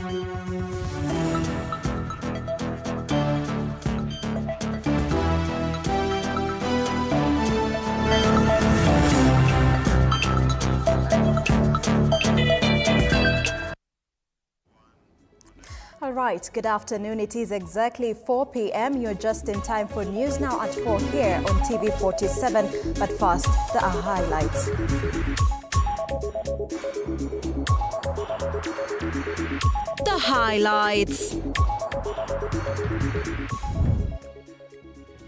All right, good afternoon. It is exactly 4 p.m. You're just in time for news now at 4 here on TV47. But first, the highlights. The highlights.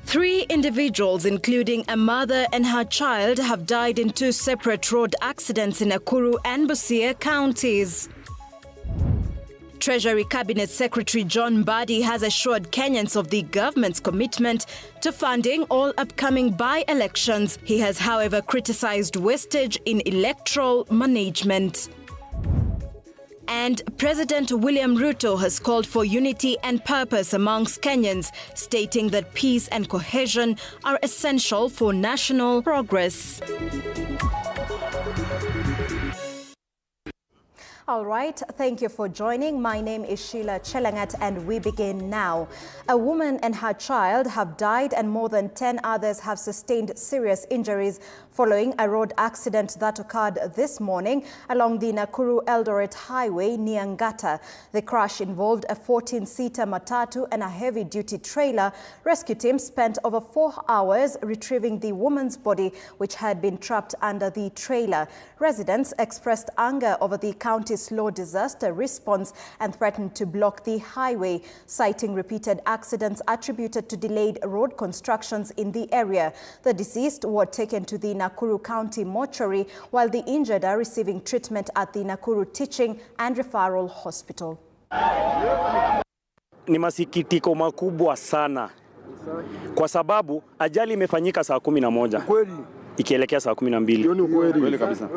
3 individuals, including a mother and her child, have died in 2 separate road accidents in Nakuru and Busia counties. Treasury Cabinet Secretary John Mbadi has assured Kenyans of the government's commitment to funding all upcoming by-elections. He has, however, criticized wastage in electoral management. And President William Ruto has called for unity and purpose amongst Kenyans, stating that peace and cohesion are essential for national progress. All right, thank you for joining. My name is Sheilar Chelangat and we begin now. A woman and her child have died and more than 10 others have sustained serious injuries following a road accident that occurred this morning along the Nakuru-Eldoret Highway near Ngata. The crash involved a 14-seater matatu and a heavy-duty trailer. Rescue teams spent over 4 hours retrieving the woman's body, which had been trapped under the trailer. Residents expressed anger over the county's slow disaster response and threatened to block the highway, citing repeated accidents attributed to delayed road constructions in the area. The deceased were taken to the Nakuru County mortuary, while the injured are receiving treatment at the Nakuru Teaching and Referral Hospital. Ni masikitiko makubwa sana kwa sababu ajali imefanyika saa 11 ikielekea saa 12. Kweli kabisa.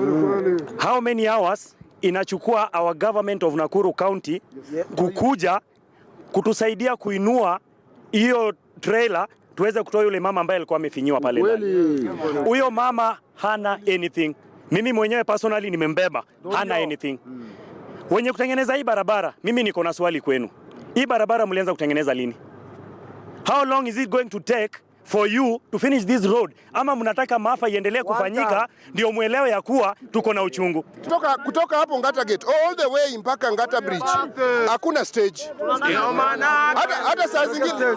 How many hours inachukua our government of Nakuru County kukuja kutusaidia kuinua hiyo trailer tuweze kutoa yule mama ambaye alikuwa amefinyiwa pale ndani. Huyo mama hana anything. Mimi mwenyewe personally nimembeba, hana anything. Wenye kutengeneza hii barabara, mimi niko na swali kwenu. Hii barabara mlianza kutengeneza lini? How long is it going to take for you to finish this road? Ama mnataka maafa iendelee kufanyika ndio muelewe ya kuwa tuko na uchungu. Kutoka hapo Ngata Gate all the way mpaka Ngata Bridge hakuna stage. Hata saa zingine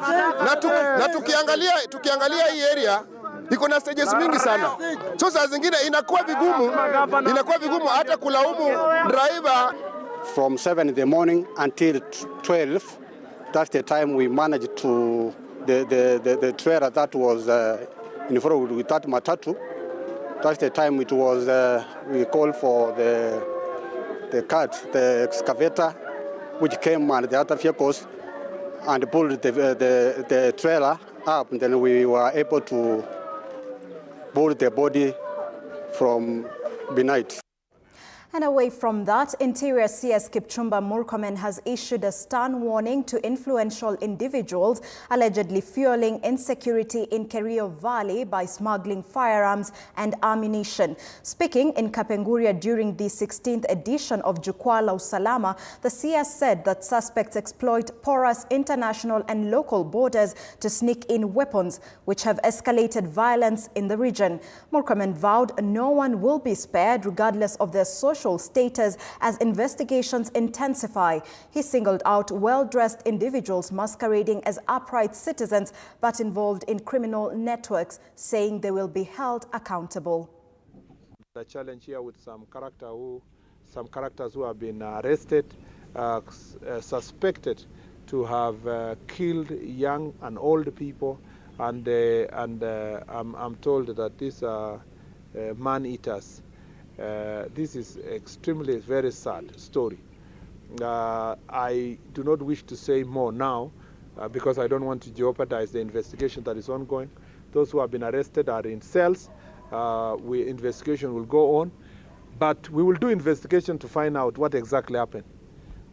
na tukiangalia hii area iko na stages mingi sana. So saa zingine inakuwa vigumu hata kulaumu driver. From 7 in the morning until 12, that's the time we managed to the trailer that was in front with that matatu. That's the time it was we called for the excavator, which came and the other vehicles and pulled the trailer up, and then we were able to pull the body from beneath. And away from that, Interior CS Kipchumba Murang has issued a stern warning to influential individuals allegedly fueling insecurity in Kerio Valley by smuggling firearms and ammunition. Speaking in Kapenguria during the 16th edition of Jukwaa la Usalama, the CS said that suspects exploit porous international and local borders to sneak in weapons, which have escalated violence in the region. Murang vowed no one will be spared regardless of their social status as investigations intensify. He singled out well-dressed individuals masquerading as upright citizens but involved in criminal networks, saying they will be held accountable. The challenge here with some characters who have been arrested, suspected to have killed young and old people, and I'm told that these are man-eaters. This is extremely very sad story. I do not wish to say more now because I don't want to jeopardize the investigation that is ongoing. Those who have been arrested are in cells. Investigation will go on, but we will do investigation to find out what exactly happened.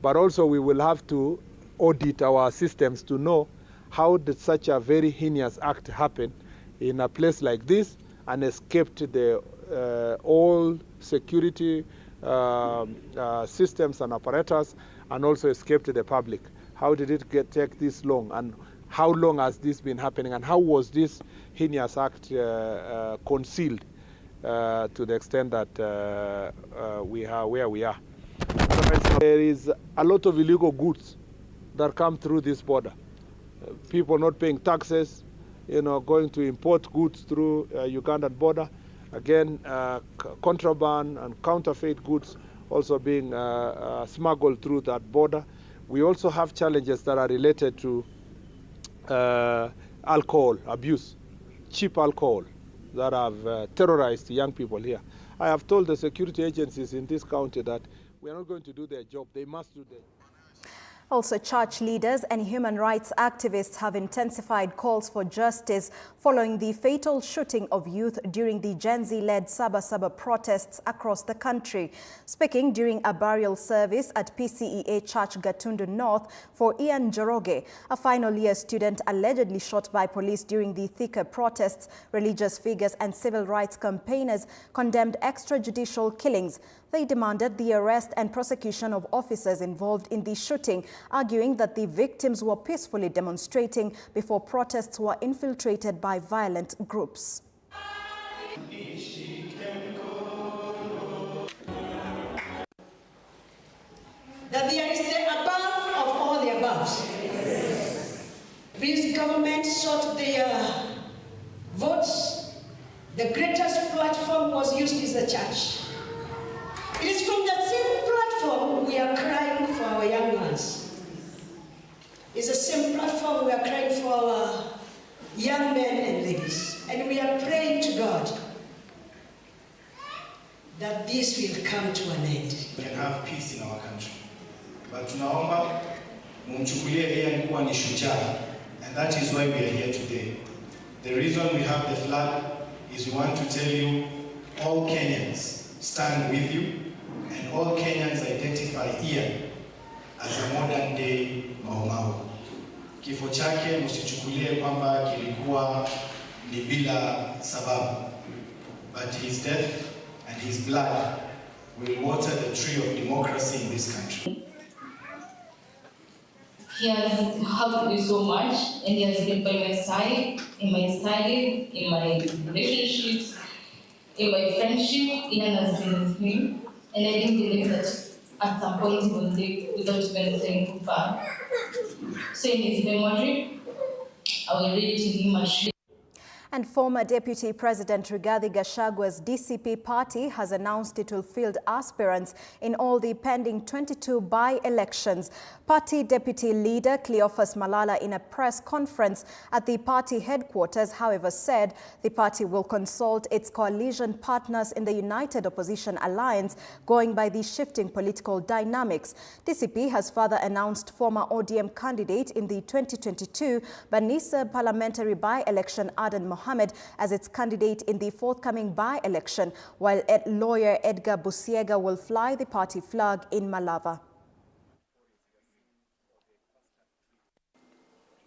But also we will have to audit our systems to know how did such a very heinous act happen in a place like this and escaped the all security systems and apparatus, and also escape to the public. How did it take this long, and how long has this been happening, and how was this heinous act concealed to the extent that we are where we are? There is a lot of illegal goods that come through this border. People not paying taxes, going to import goods through Ugandan border. Again, contraband and counterfeit goods also being smuggled through that border. We also have challenges that are related to alcohol abuse, cheap alcohol that have terrorized young people here. I have told the security agencies in this county that we are not going to do their job. They must do their job. Also, church leaders and human rights activists have intensified calls for justice following the fatal shooting of youth during the Gen Z-led Saba Saba protests across the country. Speaking during a burial service at PCEA Church Gatundu North for Ian Joroge, a final year student allegedly shot by police during the Thika protests, religious figures and civil rights campaigners condemned extrajudicial killings. They demanded the arrest and prosecution of officers involved in the shooting, arguing that the victims were peacefully demonstrating before protests were infiltrated by violent groups. That there is the above of all the above. This government sought their votes. The greatest platform was used is the church. It is from that same platform we are crying for our young ones. It's the same platform we are crying for our young men and ladies. And we are praying to God that this will come to an end. We can have peace in our country. But tunaomba mumchukulie yeye kuwa ni shujaa, and that is why we are here today. The reason we have the flag is we want to tell you all Kenyans stand with you, and all Kenyans identify Ian as a modern day Mau Mau. Kifo chake msichukulie kwamba kilikuwa ni bila sababu, but his death and his blood will water the tree of democracy in this country. He has helped me so much, and he has been by my side, in my studies, in my relationships, in my friendship. Ian has been with me, and I didn't believe that at some point he would leave without even saying goodbye. So in his memory, I will read to him a short. And former Deputy President Rigathi Gachagua's DCP party has announced it will field aspirants in all the pending 22 by-elections. Party Deputy Leader Cleophas Malala, in a press conference at the party headquarters, however, said the party will consult its coalition partners in the United Opposition Alliance, going by the shifting political dynamics. DCP has further announced former ODM candidate in the 2022 Banisa parliamentary by-election Adan Mohamed as its candidate in the forthcoming by-election, while lawyer Edgar Busiega will fly the party flag in Malava.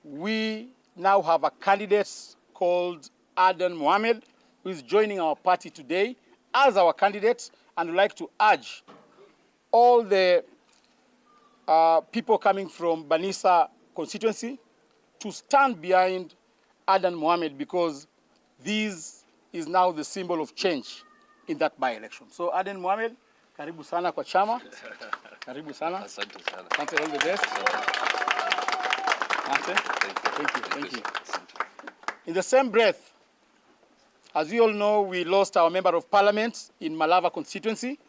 We now have a candidate called Adan Mohamed, who is joining our party today as our candidate, and would like to urge all the people coming from Banisa constituency to stand behind Adan Mohamed, because this is now the symbol of change in that by-election. So Adan Mohamed, karibu sana kwa chama. Karibu sana. Asante sana. Asante, all the best. Thank you. In the same breath, as we all know, we lost our member of parliament in Malava constituency,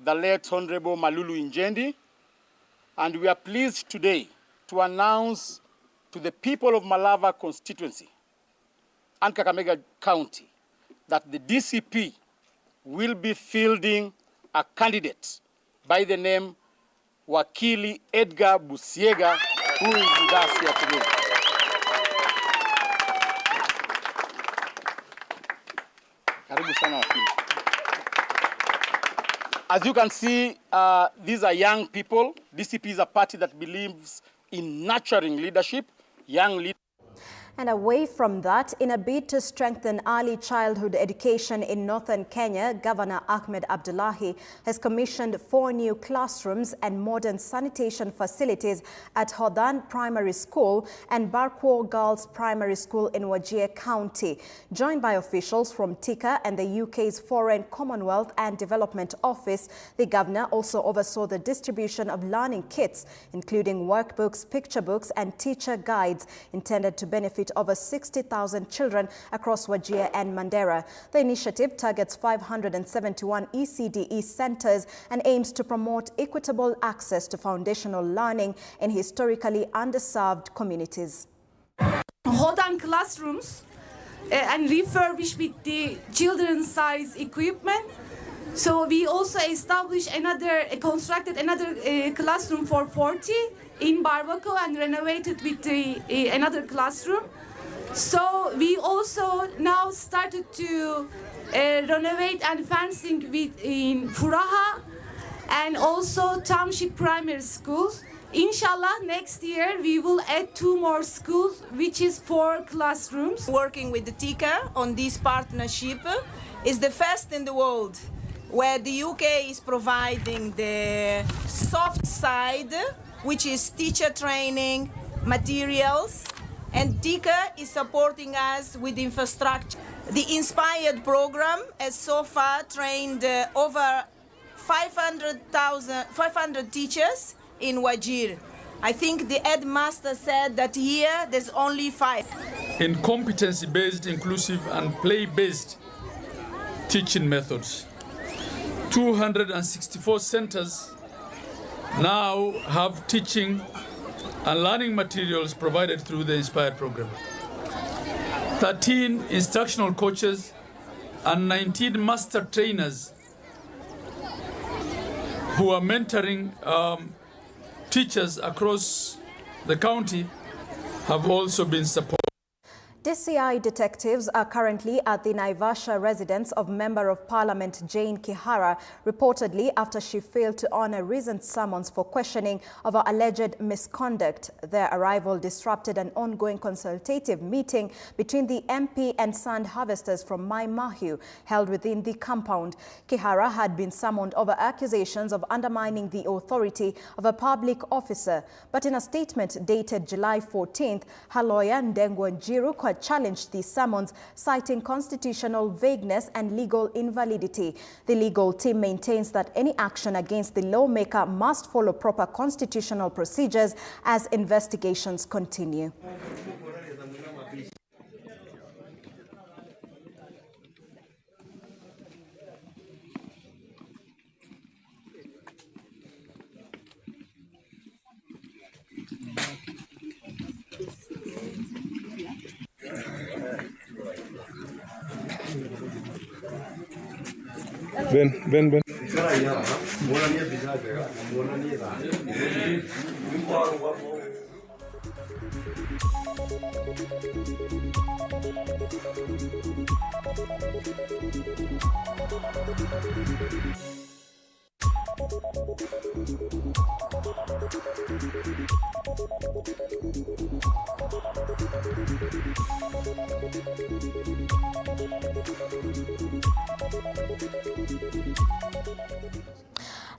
the late Honorable Malulu Injendi, and we are pleased today to announce to the people of Malava constituency and Kakamega County that the DCP will be fielding a candidate by the name Wakili Edgar Busiega, who is with us here today. Karibu sana Wakili. As you can see, these are young people. DCP is a party that believes in nurturing leadership, young leaders. And away from that, in a bid to strengthen early childhood education in northern Kenya, Governor Ahmed Abdullahi has commissioned 4 new classrooms and modern sanitation facilities at Hodhan Primary School and Barkwo Girls Primary School in Wajir County. Joined by officials from TICA and the UK's Foreign, Commonwealth and Development Office, the governor also oversaw the distribution of learning kits, including workbooks, picture books and teacher guides intended to benefit over 60,000 children across Wajir and Mandera. The initiative targets 571 ECDE centers and aims to promote equitable access to foundational learning in historically underserved communities. Hodhan classrooms and refurbished with the children's size equipment. So we also constructed another classroom for 40 in Barbako and renovated with another classroom. So we also now started to renovate and fencing in Furaha and also township primary schools. Inshallah, next year we will add 2 more schools, which is 4 classrooms. Working with the TICA on this partnership is the first in the world, where the UK is providing the soft side, which is teacher training, materials, and TICA is supporting us with infrastructure. The Inspired program has so far trained over 500 teachers in Wajir. I think the headmaster said that here there's only 5. In competency-based, inclusive and play-based teaching methods, 264 centers now have teaching and learning materials provided through the Inspired program. 13 instructional coaches and 19 master trainers who are mentoring teachers across the county have also been supported. DCI detectives are currently at the Naivasha residence of Member of Parliament Jane Kihara, reportedly after she failed to honor recent summons for questioning of her alleged misconduct. Their arrival disrupted an ongoing consultative meeting between the MP and sand harvesters from Mai Mahiu held within the compound. Kihara had been summoned over accusations of undermining the authority of a public officer. But in a statement dated July 14th, her lawyer Ndengwa Njiru challenged the summons, citing constitutional vagueness and legal invalidity. The legal team maintains that any action against the lawmaker must follow proper constitutional procedures as investigations continue. Ben.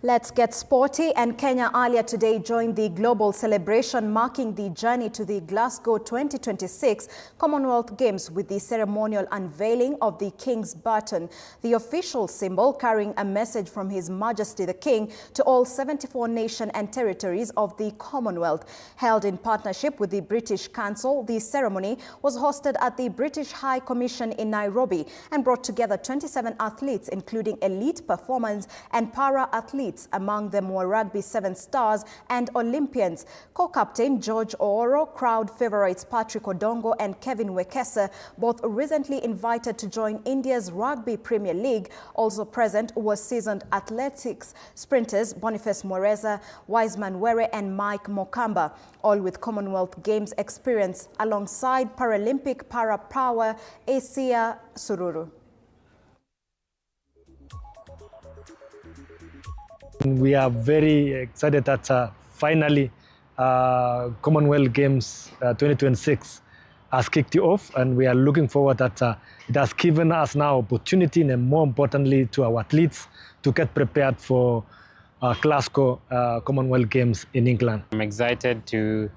Let's get sporty, and Kenya earlier today joined the global celebration marking the journey to the Glasgow 2026 Commonwealth Games with the ceremonial unveiling of the King's Baton, the official symbol carrying a message from His Majesty the King to all 74 nations and territories of the Commonwealth. Held in partnership with the British Council, the ceremony was hosted at the British High Commission in Nairobi and brought together 27 athletes, including elite performers and para-athletes. Among them were Rugby 7 stars and Olympians. Co-captain George Ooro, crowd favourites Patrick Odongo and Kevin Wekesa, both recently invited to join India's Rugby Premier League. Also present were seasoned athletics sprinters Boniface Moreza, Wiseman Were and Mike Mokamba, all with Commonwealth Games experience, alongside Paralympic para-power Asia Sururu. We are very excited that finally Commonwealth Games 2026 has kicked off, and we are looking forward that it has given us now opportunity, and more importantly to our athletes, to get prepared for Glasgow Commonwealth Games in England. I'm excited to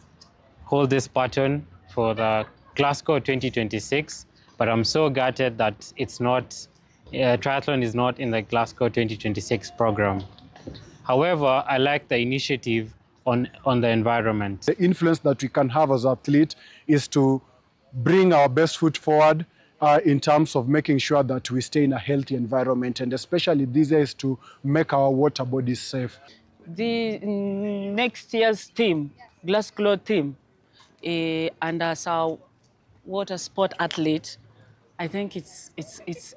hold this baton for the Glasgow 2026, but I'm so gutted that it's not, triathlon is not in the Glasgow 2026 program. However, I like the initiative on the environment. The influence that we can have as athletes is to bring our best foot forward in terms of making sure that we stay in a healthy environment, and especially these days to make our water bodies safe. The next year's team, Glasgow team, and as our water sport athlete, I think it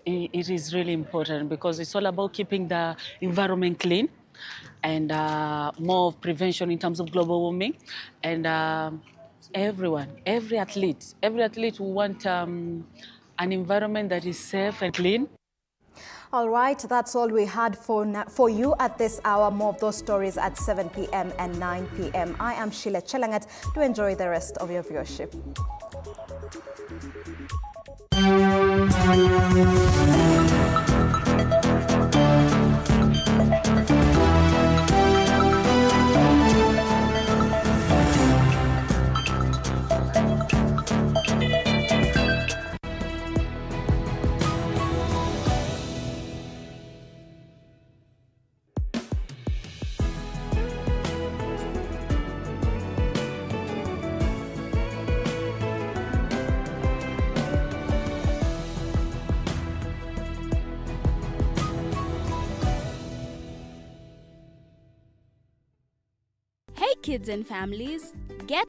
is really important, because it's all about keeping the environment clean and more of prevention in terms of global warming. And every athlete will want an environment that is safe and clean. All right, that's all we had for you at this hour. More of those stories at 7 p.m. and 9 p.m. I am Sheilar Chelangat. Do enjoy the rest of your viewership. Hey kids and families, get